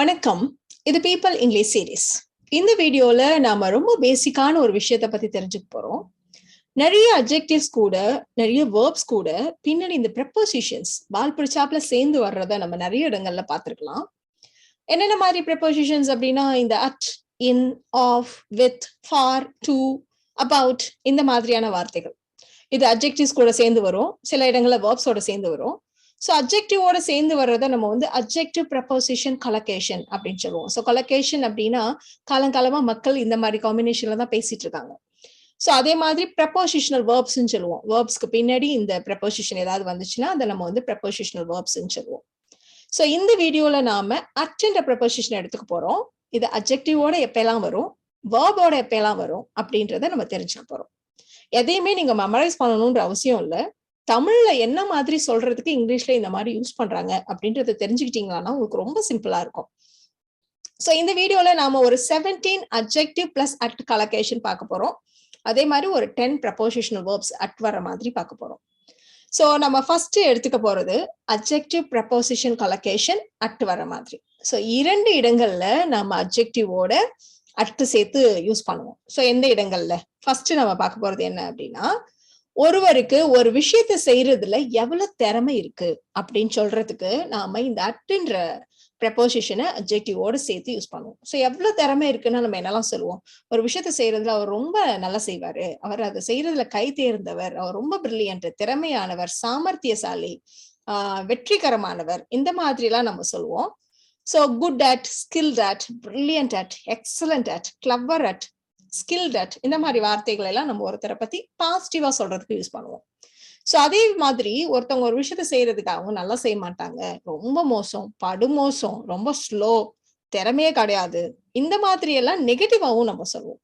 வணக்கம். இது people English series. இந்த வீடியோல நாம ரொம்ப பேசிக்கான ஒரு விஷயத்தை பத்தி தெரிஞ்சுக்க போறோம். நிறைய அட்ஜெக்டிவ்ஸ் கூட நிறைய வேர்ப்ஸ் கூட பின்னாடி இந்த ப்ரெப்போசிஷன்ஸ் வால் பிடிச்சாப்புல சேர்ந்து வர்றத நம்ம நிறைய இடங்கள்ல பார்த்திருக்கலாம். என்னென்ன மாதிரி ப்ரெப்போசிஷன்ஸ் அப்படின்னா இந்த at, in, of, with, for, to, about இந்த மாதிரியான வார்த்தைகள். இது அட்ஜெக்டிவ்ஸ் கூட சேர்ந்து வரும், சில இடங்கள்ல வேர்ப்ஸோட சேர்ந்து வரும். ஸோ அட்ஜெக்டிவோட சேர்ந்து வர்றதை நம்ம வந்து அட்ஜெக்டிவ் ப்ரெப்போசிஷன் கொலோகேஷன் அப்படின்னு சொல்லுவோம். ஸோ கொலோகேஷன் அப்படின்னா காலங்காலமா மக்கள் இந்த மாதிரி காம்பினேஷன்ல தான் பேசிட்டு இருக்காங்க. ஸோ அதே மாதிரி ப்ரெப்போசிஷனல் வேர்ப்ஸ்ன்னு சொல்லுவோம். வேர்ப்ஸ்க்கு பின்னாடி இந்த ப்ரெப்போசிஷன் ஏதாவது வந்துச்சுன்னா அதை நம்ம வந்து ப்ரெப்போசிஷனல் வேர்ப்ஸ்ன்னு சொல்லுவோம். ஸோ இந்த வீடியோல நாம அட்ன்ற ப்ரெப்போசிஷன் எடுத்துக்க போறோம். இது அட்ஜெக்டிவோட எப்பெல்லாம் வரும், வேர்போட எப்பெல்லாம் வரும் அப்படின்றத நம்ம தெரிஞ்சுக்க போறோம். எதையுமே நீங்க மெமரைஸ் பண்ணணும்ன்ற அவசியம் இல்லை. தமிழ்ல என்ன மாதிரி சொல்றதுக்கு இங்கிலீஷ்ல இந்த மாதிரி யூஸ் பண்றாங்க அப்படின்றத தெரிஞ்சுக்கிட்டீங்கன்னா உங்களுக்கு ரொம்ப சிம்பிளா இருக்கும். சோ இந்த வீடியோல நாம ஒரு 17 அட்ஜெக்டிவ் பிளஸ் அட் கொலோகேஷன் பார்க்க போறோம். அதே மாதிரி ஒரு 10 ப்ரெப்போசிஷனல் வேர்ப்ஸ் அட் வர மாதிரி பார்க்க போறோம். சோ நம்ம ஃபர்ஸ்ட் எடுத்துக்க போறது அட்ஜெக்டிவ் ப்ரெப்போசிஷன் கொலோகேஷன் அட் வர மாதிரி. சோ 2 இடங்கள்ல நம்ம அட்ஜெக்டிவோட அட் சேர்த்து யூஸ் பண்ணுவோம். சோ எந்த இடங்கள்ல ஃபர்ஸ்ட் நம்ம பார்க்க போறது என்ன அப்படின்னா, ஒருவருக்கு ஒரு விஷயத்தை செய்யறதுல எவ்வளவு திறமை இருக்கு அப்படின்னு சொல்றதுக்கு நாம இந்த அட்ன்ற ப்ரெப்போசிஷனை அட்ஜெக்டிவோட சேர்த்து யூஸ் பண்ணுவோம். ஸோ எவ்வளவு திறமை இருக்குன்னா நம்ம என்னெல்லாம் சொல்லுவோம், ஒரு விஷயத்த செய்யறதுல அவர் ரொம்ப நல்லா செய்வாரு, அவர் அதை செய்யறதுல கை தேர்ந்தவர், அவர் ரொம்ப பிரில்லியன்ட், திறமையானவர், சாமர்த்தியசாலி, வெற்றிகரமானவர், இந்த மாதிரி எல்லாம் நம்ம சொல்லுவோம். So good at, skilled at, brilliant at, excellent at, clever at, skilled at, இந்த மாதிரி வார்த்தைகள் எல்லாம் நம்ம ஒருத்தரை பத்தி பாசிட்டிவா சொல்றதுக்கு யூஸ் பண்ணுவோம். சோ அதே மாதிரி ஒருத்தவங்க ஒரு விஷயத்த செய்யறதுக்கு அவங்க நல்லா செய்ய மாட்டாங்க, ரொம்ப மோசம், படுமோசம், ரொம்ப ஸ்லோ, திறமையே கிடையாது, இந்த மாதிரி எல்லாம் நெகட்டிவாவும் நம்ம சொல்லுவோம்.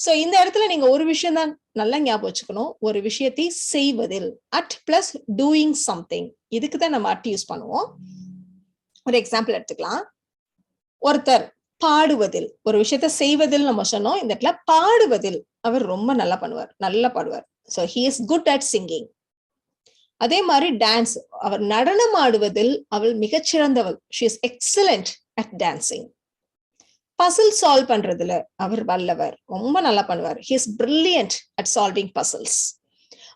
சோ இந்த இடத்துல நீங்க ஒரு விஷயம் தான் நல்லா ஞாபகம் வச்சுக்கணும், ஒரு விஷயத்தை செய்வதில் அட் பிளஸ் டூயிங் சம்திங், இதுக்கு தான் நம்ம அட் யூஸ் பண்ணுவோம். ஒரு எக்ஸாம்பிள் எடுத்துக்கலாம். ஒருத்தர் பாடுவதில், ஒரு விஷயத்த செய்வதில் நம்ம சொன்னோம், இந்த இடத்துல பாடுவதில் அவர் ரொம்ப நல்லா பண்ணுவார், நல்லா பாடுவார். So he is good at singing. அதே மாதிரி டான்ஸ், அவர் நடனம் ஆடுவதில் அவள் மிகச்சிறந்தவள், she is excellent at dancing. Puzzle solve பண்றதுல அவர் வல்லவர், ரொம்ப நல்லா பண்ணுவார், he is brilliant at solving puzzles.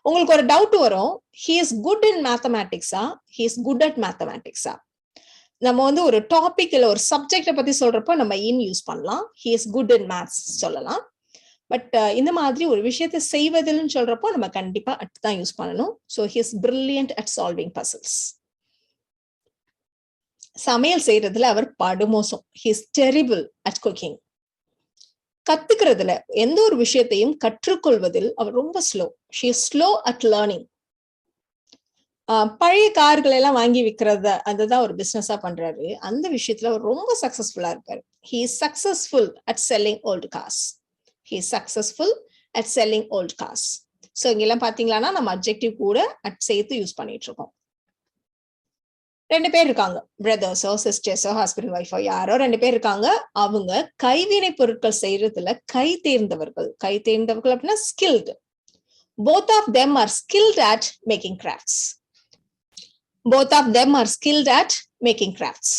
உங்களுக்கு ஒரு டவுட் வரும், he is good in mathematics, he is good at mathematics. நம்ம வந்து ஒரு டாபிக் இல்ல ஒரு சப்ஜெக்ட பத்தி சொல்றப்போ நம்ம இன் யூஸ் பண்ணலாம், he is good in maths சொல்லலாம். பட் இந்த மாதிரி ஒரு விஷயத்தை செய்வதில்னு சொல்றப்போ நம்ம கண்டிப்பா அட் தான் யூஸ் பண்ணணும். So he is brilliant at solving puzzles. சமையல் செய்யறதுல அவர் படுமோசம், he is terrible at cooking. கத்துக்கிறதுல எந்த ஒரு விஷயத்தையும் கற்றுக்கொள்வதில் அவர் ரொம்ப slow, she is slow at learning. பழைய கார்கள் எல்லாம் வாங்கி விற்கிறத அதுதான் ஒரு பிசினஸா பண்றாரு, அந்த விஷயத்துல அவர் ரொம்ப சக்சஸ்ஃபுல்லா இருக்காரு, he is successful at selling old cars. He is successful at selling old cars. So இங்கெல்லாம் பாத்தீங்களா நம்ம அட்ஜெக்டிவ் கூட அட் சேர்த்து யூஸ் பண்ணிட்டு இருக்கோம். 2 பேர் இருக்காங்க, பிரதர்ஸோ சிஸ்டர்ஸோ ஹஸ்பண்ட் ஒய்ஃபோ யாரோ 2 பேர் இருக்காங்க, அவங்க கைவினை பொருட்கள் செய்யறதுல கை தேர்ந்தவர்கள். கை தேர்ந்தவர்கள் அப்படின்னா skilled. Both of them are skilled at making crafts. Both of them are skilled at making crafts.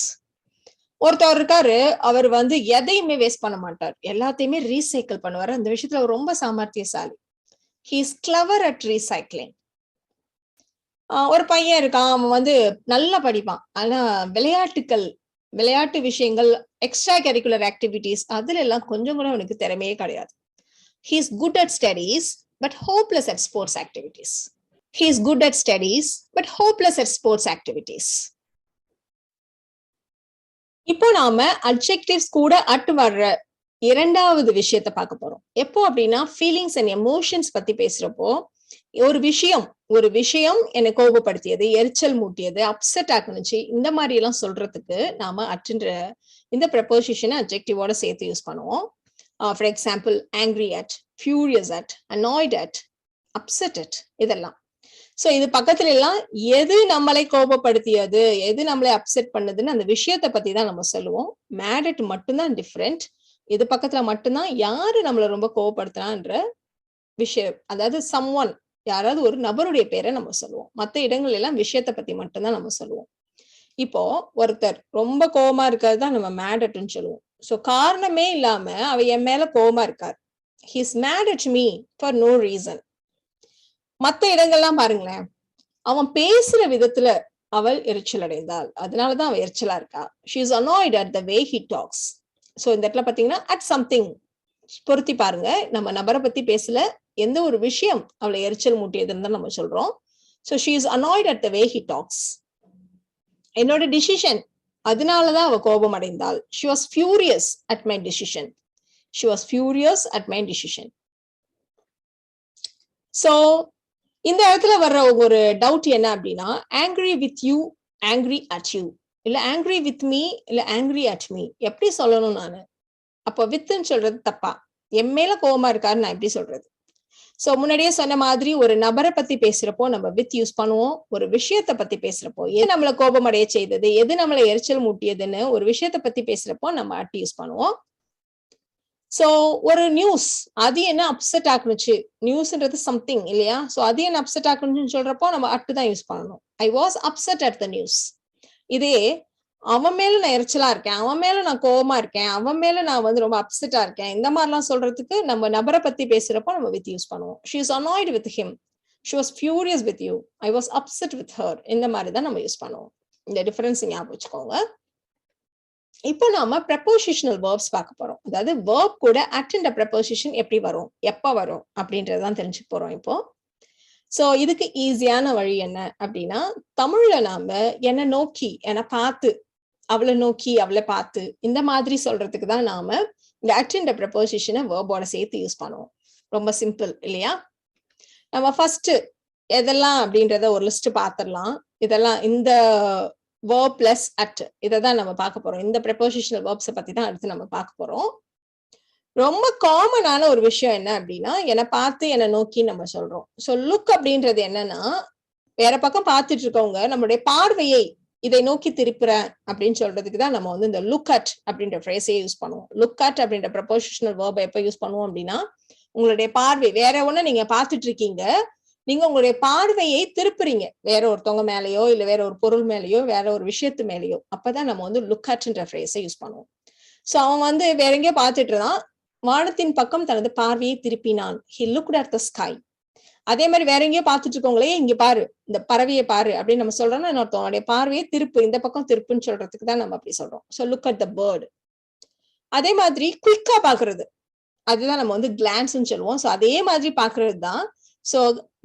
ஒருத்தவர் இருக்காரு, அவர் வந்து எதையுமே வேஸ்ட் பண்ண மாட்டார், எல்லாத்தையுமே ரீசைக்கிள் பண்ணுவார், அந்த விஷயத்துல அவர் ரொம்ப சாமர்த்தியசாலி, he is clever at recycling. ஒரு பையன் இருக்கான், அவன் வந்து நல்லா படிப்பான், ஆனா விளையாட்டு விஷயங்கள், எக்ஸ்ட்ரா கரிக்குலர் ஆக்டிவிட்டிஸ் அதுல எல்லாம் கொஞ்சம் கூட அவனுக்கு திறமையே கிடையாது, he is good at studies but hopeless at sports activities. He is good at studies but hopeless at sports activities. இப்போ நாம அட்ஜெக்டிவ்ஸ் கூட அட் வர்ற இரண்டாவது விஷயத்தை பார்க்க போறோம். எப்போ அப்படின்னா ஃபீலிங்ஸ் அண்ட் எமோஷன்ஸ் பத்தி பேசுறப்போ, ஒரு விஷயம் என்னை கோபப்படுத்தியது, எரிச்சல் மூட்டியது, அப்செட் ஆக்குனுச்சு, இந்த மாதிரி எல்லாம் சொல்றதுக்கு நாம அட்ன்ற இந்த ப்ரெப்போசிஷனை அட்ஜெக்டிவோட சேர்த்து யூஸ் பண்ணுவோம். For example angry at, furious at, annoyed at, upset at, இதெல்லாம். சோ இது பக்கத்துல எல்லாம் எது நம்மளை கோபப்படுத்தியது, எது நம்மளை அப்செட் பண்ணுதுன்னு அந்த விஷயத்தை பத்தி தான் நம்ம சொல்லுவோம். மேட் அட் மட்டும்தான் டிஃப்ரெண்ட், இது பக்கத்துல மட்டும்தான் யாரு நம்மளை ரொம்ப கோபப்படுத்தினான்ற விஷயம், அதாவது சம்ஒன், யாராவது ஒரு நபருடைய பேரை நம்ம சொல்லுவோம். மற்ற இடங்கள் எல்லாம் விஷயத்தை பத்தி மட்டும்தான் நம்ம சொல்லுவோம். இப்போ ஒருத்தர் ரொம்ப கோவமா இருக்கிறது தான் நம்ம மேட் அட்னு சொல்லுவோம். சோ காரணமே இல்லாம அவ என் மேல கோவமா இருக்கார். He is mad at me for no reason. மத்த இடங்கள்லாம் பாருங்களேன். அவன் பேசுற விதத்துல அவள் எரிச்சல் அடைந்தாள். அதனாலதான் அவ எரிச்சலா இருக்கா. She is annoyed at the way he talks. So இந்த இடத்துல பாத்தீங்கன்னா at something பொருத்தி பாருங்க. நம்ம நபரை பத்தி பேசல, எந்த ஒரு விஷயம் அவளை எரிச்சல் மூட்டியதுன்னு தான் நம்ம சொல்றோம். So she is annoyed at the way he talks. என்னோட டிசிஷன், அதனாலதான் அவ கோபம் அடைந்தாள். She was furious at my decision. She was furious at my decision. So இந்த இடத்துல வர்ற ஒரு டவுட் என்ன அப்படின்னா, angry with you, angry at you, இல்ல angry with me, இல்ல angry at me, எப்படி சொல்லணும் நானு? அப்போ வித்ன்னு சொல்றது தப்பா? என் மேல கோபமா இருக்காரு நான் எப்படி சொல்றது? சோ முன்னாடியே சொன்ன மாதிரி ஒரு நபரை பத்தி பேசுறப்போ நம்ம வித் யூஸ் பண்ணுவோம். ஒரு விஷயத்தை பத்தி பேசுறப்போ எது நம்மளை கோபம் அடைய செய்தது, எது நம்மளை எரிச்சல் மூட்டியதுன்னு ஒரு விஷயத்தை பத்தி பேசுறப்போ நம்ம அட் யூஸ் பண்ணுவோம். சோ ஒரு நியூஸ், அது என்ன அப்செட் ஆக்குனுச்சு, நியூஸ்ன்றது சம்திங் இல்லையா? சோ அது என்ன அப்செட் ஆக்குனுச்சுன்னு சொல்றப்போ நம்ம அட்டு தான் யூஸ் பண்ணணும். I was upset at the news. இதே அவன் மேல நான் எரிச்சலா இருக்கேன், அவன் மேல நான் கோவமா இருக்கேன், அவன் மேல நான் வந்து ரொம்ப அப்செட்டா இருக்கேன், இந்த மாதிரிலாம் சொல்றதுக்கு நம்ம நபரை பத்தி பேசுறப்போ நம்ம வித் யூஸ் பண்ணுவோம். She is annoyed with him. She was furious with you. I was upset with her. இந்த மாதிரி தான் நம்ம யூஸ் பண்ணுவோம். இந்த டிஃபரன்ஸ் ஞாபகம் வச்சுக்கோங்க. இப்போ நாம prepositional verbs பார்க்க போறோம். அதாவது verb கூட at என்ற preposition எப்படி வரும், எப்ப வரும் அப்படின்றதான் தெரிஞ்சுக்க போறோம் இப்போ. சோ இதுக்கு ஈஸியான வழி என்ன அப்படின்னா, தமிழ்ல நாம என்ன நோக்கி, என்ன பார்த்து, அவளை நோக்கி, அவளை பார்த்து, இந்த மாதிரி சொல்றதுக்கு தான் நாம இந்த at என்ற preposition verb-ஓட சேர்த்து யூஸ் பண்ணுவோம். ரொம்ப சிம்பிள் இல்லையா? நம்ம ஃபர்ஸ்ட் எதெல்லாம் அப்படின்றத ஒரு லிஸ்ட் பார்த்துடலாம். இதெல்லாம் இந்த verb plus at இதான் நம்ம பார்க்க போறோம். இந்த prepositional verbs பத்தி தான் அடுத்து நம்ம பார்க்க போறோம். ரொம்ப காமனான ஒரு விஷயம் என்ன அப்படின்னா, என்னை பார்த்து என்னை நோக்கி நம்ம சொல்றோம். சோ லுக் அப்படின்றது என்னன்னா, வேற பக்கம் பார்த்துட்டு இருக்கவங்க நம்மளுடைய பார்வையை இதை நோக்கி திருப்புறேன் அப்படின்னு சொல்றதுக்கு தான் நம்ம வந்து இந்த லுக் அட் அப்படின்ற ஃப்ரேஸையே யூஸ் பண்ணுவோம். லுக் அட் அப்படின்ற prepositional verb எப்ப யூஸ் பண்ணுவோம் அப்படின்னா, உங்களுடைய பார்வை வேற ஒண்ணு நீங்க பார்த்துட்டு இருக்கீங்க, நீங்க உங்களுடைய பார்வையை திருப்புறீங்க வேற ஒருத்தவங்க மேலேயோ இல்ல வேற ஒரு பொருள் மேலேயோ வேற ஒரு விஷயத்து மேலேயோ, அப்பதான் நம்ம வந்து லுக் அட்ன்ற ஃப்ரேஸை யூஸ் பண்ணுவோம். சோ அவன் வந்து வேற எங்கேயோ பார்த்துட்டு இருந்தான், வானத்தின் பக்கம் தனது பார்வையை திருப்பினான். He looked at the sky. அதே மாதிரி வேற எங்கேயோ பார்த்துட்டு இருக்கவங்களே இங்க பாரு, இந்த பறவையை பாரு அப்படின்னு நம்ம சொல்றோம்னா இன்னொருத்தவங்களுடைய பார்வையை திருப்பு, இந்த பக்கம் திருப்புன்னு சொல்றதுக்கு தான் நம்ம அப்படி சொல்றோம். So look at the bird. அதே மாதிரி குயிக்கா பாக்குறது, அதுதான் நம்ம வந்து கிளான்ஸ்ன்னு சொல்லுவோம். சோ அதே மாதிரி பாக்குறது தான். சோ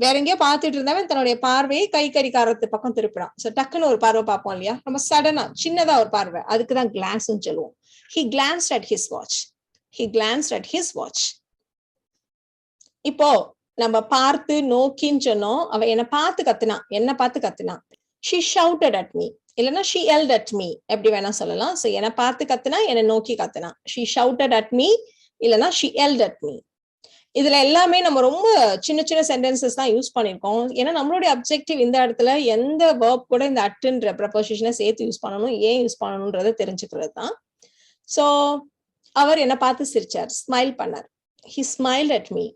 வேற எங்கேயோ பார்த்துட்டு இருந்தவன் தன்னுடைய பார்வையை கை கடிகாரத்து பக்கம் திருப்பினான். சோ டக்குன்னு ஒரு பார்வை பார்ப்போம் இல்லையா, நம்ம சடனா சின்னதா ஒரு பார்வை, அதுக்குதான் கிளான்ஸ்ன்னு சொல்லுவோம். He glanced at his watch. He glanced at his watch. இப்போ நம்ம பார்த்து நோக்கின்னு சொன்னோம். அவ என்ன பார்த்து கத்துனா, என்ன பார்த்து கத்துனா. She shouted at me. இல்லைன்னா she yelled at me, எப்படி வேணா சொல்லலாம். சோ என்ன பார்த்து கத்துனா, என்ன நோக்கி கத்துனா. She shouted at me, இல்லைன்னா she yelled at me. இதுல எல்லாமே நம்ம ரொம்ப சின்ன சின்ன சென்டென்சஸ் தான் யூஸ் பண்ணிருக்கோம். ஏன்னா நம்மளுடைய அப்ஜெக்டிவ் இந்த இடத்துல எந்த verb கூட இந்த அட்ன்ற preposition சேர்த்து யூஸ் பண்ணணும், ஏன் யூஸ் பண்ணணும்ன்றதை தெரிஞ்சுக்கிறது தான். சோ அவர் என்ன பார்த்து சிரிச்சார், ஸ்மைல் பண்ணார். He smiled at me.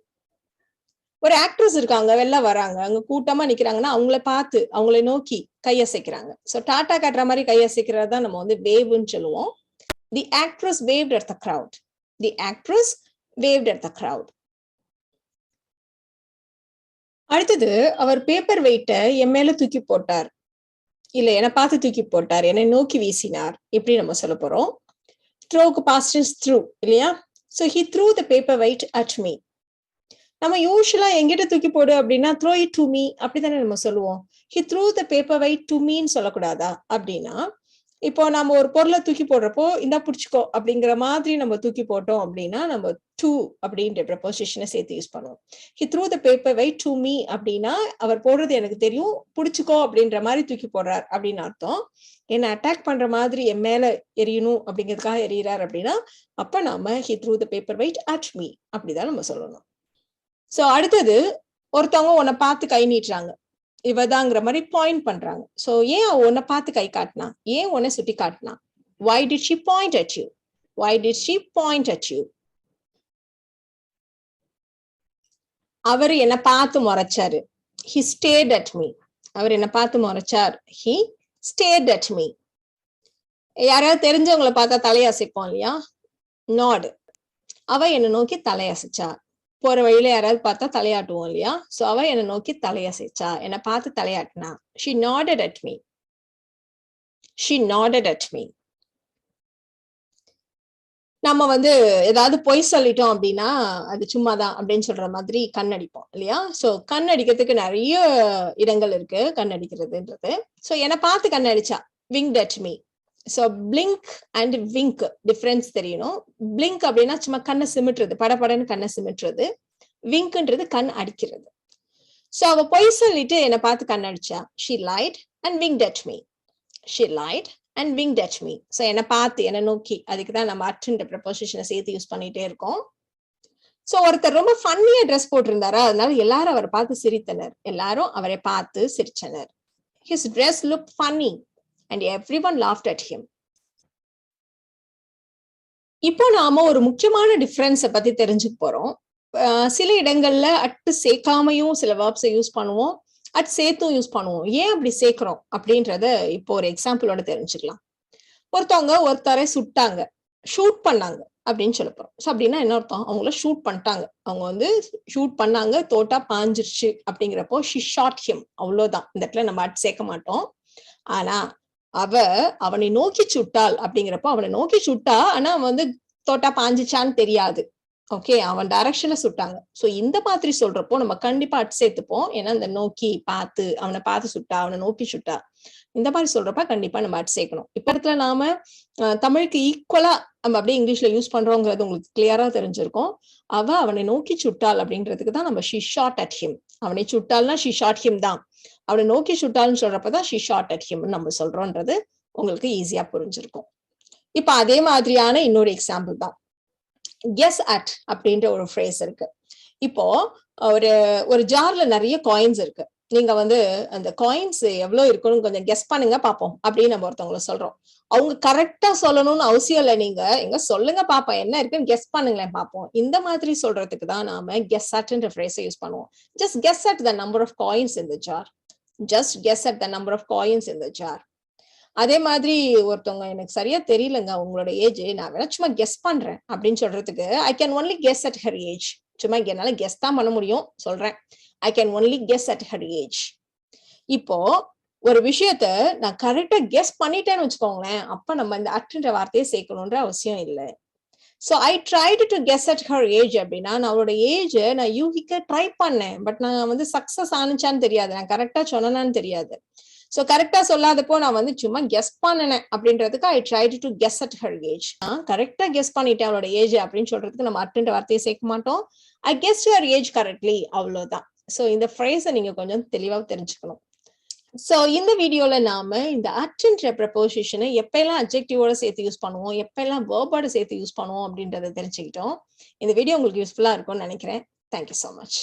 ஒரு ஆக்ட்ரஸ் இருக்காங்க, வெளில வராங்க, அங்க கூட்டமா நிக்கிறாங்கன்னா அவங்கள பார்த்து அவங்களை நோக்கி கையசைக்கிறாங்க. சோ டாட்டா காட்டுற மாதிரி கையசைக்கிறதா நம்ம வந்து வேவ்னு சொல்லுவோம். The actress waved at the crowd. The actress waved at the crowd. அடுத்தது அவர் பேப்பர் வெயிட்ட என் மேல தூக்கி போட்டார், இல்ல என்னை பார்த்து தூக்கி போட்டார், என்னை நோக்கி வீசினார், இப்படி நம்ம சொல்ல போறோம். த்ரோக்கு பாஸ்ட் இஸ் த்ரூ இல்லையா? So he threw the paper weight at me. நம்ம யூஷுவலா எங்கிட்ட தூக்கி போடு அப்படின்னா throw it to me அப்படித்தானே நம்ம சொல்லுவோம். He threw the paper weight to meன்னு சொல்லக்கூடாதா அப்படின்னா, இப்போ நம்ம ஒரு பொருளை தூக்கி போடுறப்போ இந்த புடிச்சுக்கோ அப்படிங்கிற மாதிரி நம்ம தூக்கி போட்டோம் அப்படின்னா நம்ம to அப்படின்ற preposition சேர்த்து யூஸ் பண்ணுவோம். He threw the paper weight to me அப்படின்னா அவர் போடுறது எனக்கு தெரியும், புடிச்சுக்கோ அப்படின்ற மாதிரி தூக்கி போடுறார் அப்படின்னு அர்த்தம். என்ன அட்டாக் பண்ற மாதிரி என் மேல எரியணும் அப்படிங்கிறதுக்காக எரியறார் அப்படின்னா அப்ப நாம he threw the paper weight at me அப்படிதான் நம்ம சொல்லணும். சோ அடுத்தது ஒருத்தவங்க உன்னை பார்த்து கை நீட்டுறாங்க, இவதாங்கிற மாதிரி பாயிண்ட் பண்றாங்க. சோ ஏன் உன்னை பார்த்து கை காட்டினா, ஏன் உன்னை சுட்டி காட்டினா? Why did she point at you? Why did she point at you? அவர் என்ன பார்த்து முறைச்சாரு. He stared at me. அவர் என்ன பார்த்து முறைச்சார். He stared at me. யாராவது தெரிஞ்சவங்களை பார்த்தா தலையசைப்போம் இல்லையா? nod. அவ என்னை நோக்கி தலையசைச்சா. போற வழியில யாராவது பார்த்தா தலையாட்டுவோம் இல்லையா? சோ அவ என்னை நோக்கி தலையசைச்சா. என்னை பார்த்து தலையாட்டினா. She nodded at me. She nodded at me. நம்ம வந்து ஏதாவது பொய் சொல்லிட்டோம் அப்படின்னா அது சும்மாதான் அப்படின்னு சொல்ற மாதிரி கண்ணடிப்போம் இல்லையா? சோ கண்ணடிக்கிறதுக்கு நிறைய இடங்கள் இருக்கு கண்ணடிக்கிறதுன்றது. சோ என்னை பார்த்து கண்ணடிச்சா. Winked at me. So blink and wink difference தெரியணும். blink அப்படின்னா சும்மா கண்ணை சிமிட்டுறது, படபடன்னு கண்ணை சிமிட்டுறது. விங்க்ன்றது கண் அடிக்கிறது. சோ அவ பொய் சொல்லிட்டு என்னை பார்த்து கண்ணடிச்சா. She lied and winked at me. She lied and winked at me. So என்னை பார்த்து என்னை நோக்கி, அதுக்கு தான் நம்ம அட்ன்ற ப்ரெபோசிஷனை சேர்த்து யூஸ் பண்ணிட்டே இருக்கோம். சோ ஒருத்தர் ரொம்ப ஃபன்னியா ட்ரெஸ் போட்டிருந்தாரா, அதனால எல்லாரும் அவரை பார்த்து சிரித்தனர். எல்லாரும் அவரை பார்த்து சிரிச்சனர். His dress looked funny and everyone laughed at him. இப்போ நாம ஒரு முக்கியமான டிஃபரன்ஸை பத்தி தெரிஞ்சுக்க போறோம். சில இடங்கள்ல அட்டு சேர்க்காமையும் சில வேர்ப்ஸை யூஸ் பண்ணுவோம், அட் சேர்த்தும் யூஸ் பண்ணுவோம். ஏன் அப்படி சேர்க்கிறோம் அப்படின்றத இப்போ ஒரு எக்ஸாம்பிளோட தெரிஞ்சுக்கலாம். ஒருத்தவங்க ஒருத்தரை சுட்டாங்க, ஷூட் பண்ணாங்க அப்படின்னு சொல்ல போறோம். ஸோ அப்படின்னா என்ன அர்த்தம்? அவங்கள ஷூட் பண்ணிட்டாங்க, அவங்க வந்து ஷூட் பண்ணாங்க, தோட்டா பாஞ்சிருச்சு அப்படிங்கிறப்போ she shot him, அவ்வளவுதான். இந்த இடத்துல நம்ம அட் சேர்க்க மாட்டோம். ஆனா அவ அவனை நோக்கி சுட்டாள் அப்படிங்கிறப்போ அவனை நோக்கி சுட்டா, ஆனா அவன் வந்து தோட்டா பாஞ்சிச்சான்னு தெரியாது. ஓகே, அவன் டைரக்ஷன்ல சுட்டாங்க. சோ இந்த மாதிரி சொல்றப்போ நம்ம கண்டிப்பா அட் சேர்த்துப்போம். ஏன்னா இந்த நோக்கி, பார்த்து, அவனை பார்த்து சுட்டா, அவனை நோக்கி சுட்டா, இந்த மாதிரி சொல்றப்ப கண்டிப்பா நம்ம அட் சேர்க்கணும். இப்ப இடத்துல நாம தமிழுக்கு ஈக்குவலா நம்ம அப்படியே இங்கிலீஷ்ல யூஸ் பண்றோங்கிறது உங்களுக்கு கிளியரா தெரிஞ்சிருக்கும். அவ அவனை நோக்கி சுட்டாள் அப்படின்றதுக்கு தான் நம்ம she shot at him. அவனை சுட்டாள்னா she shot him தான். அவனை நோக்கி சுட்டாள்னு சொல்றப்பதான் she shot at him நம்ம சொல்றோன்றது உங்களுக்கு ஈஸியா புரிஞ்சிருக்கும். இப்ப அதே மாதிரியான இன்னொரு எக்ஸாம்பிள் தான் guess at அப்படின்ற ஒரு phrase இருக்கு. இப்போ ஒரு ஜார்ல நிறைய காயின்ஸ் இருக்கு. நீங்க வந்து அந்த காயின்ஸ் எவ்வளவு இருக்குன்னு கொஞ்சம் கெஸ் பண்ணுங்க பாப்போம் அப்படின்னு நம்ம ஒருத்தவங்கள சொல்றோம். அவங்க கரெக்டா சொல்லணும்னு அவசியம் இல்லை. நீங்க எங்க சொல்லுங்க பாப்போம், என்ன இருக்குன்னு கெஸ் பண்ணுங்களேன் பாப்போம். இந்த மாதிரி சொல்றதுக்கு தான் நாம guess atன்ற phrase யூஸ் பண்ணுவோம். just guess at the number of coins in the jar. just guess at the number of coins in the jar. அதே மாதிரி ஒருத்தவங்க எனக்கு சரியா தெரியலங்க உங்களோட ஏஜ், நான் வேணா சும்மா கெஸ் பண்றேன் அப்படின்னு சொல்றதுக்கு I can only guess at her age. சும்மா என்னால கெஸ் தான் பண்ண முடியும் சொல்றேன். I can only guess at her age. இப்போ ஒரு விஷயத்த நான் கரெக்டா கெஸ் பண்ணிட்டேன்னு வச்சுக்கோங்களேன், அப்ப நம்ம இந்த அட்ன்ற வார்த்தையை சேர்க்கணும்ன்ற அவசியம் இல்லை. So I tried to guess at her age அப்படின்னா நான் அவரோட ஏஜ் நான் யூகிக்க ட்ரை பண்ணேன். பட் நான் வந்து சக்சஸ் ஆனிச்சான்னு தெரியாது, நான் கரெக்டா சொன்னேன்னு தெரியாது. சோ கரெக்டா சொல்லாதப்போ நான் வந்து சும்மா கெஸ் பண்ணினேன் அப்படின்றதுக்கு I tried to guess at her age. கரெக்டா கெஸ் பண்ணிட்டேன் அவளோட ஏஜ் அப்படின்னு சொல்றதுக்கு நம்ம அட்ன்ற வார்த்தையை சேர்க்க மாட்டோம். ஐ கெஸ்ட் ஹர் ஏஜ் கரெக்ட்லி, அவ்வளவுதான். சோ இந்த ஃப்ரேஸை நீங்க கொஞ்சம் தெளிவா தெரிஞ்சுக்கணும். சோ இந்த வீடியோல நாம இந்த அட்ன்ற ப்ரெபோசிஷனை எப்பெல்லாம் அட்ஜெக்டிவோட சேர்த்து யூஸ் பண்ணுவோம், எப்பெல்லாம் வேர்போட சேர்த்து யூஸ் பண்ணுவோம் அப்படின்றத தெரிஞ்சுக்கிட்டோம். இந்த வீடியோ உங்களுக்கு யூஸ்ஃபுல்லா இருக்கும்னு நினைக்கிறேன். Thank you so much.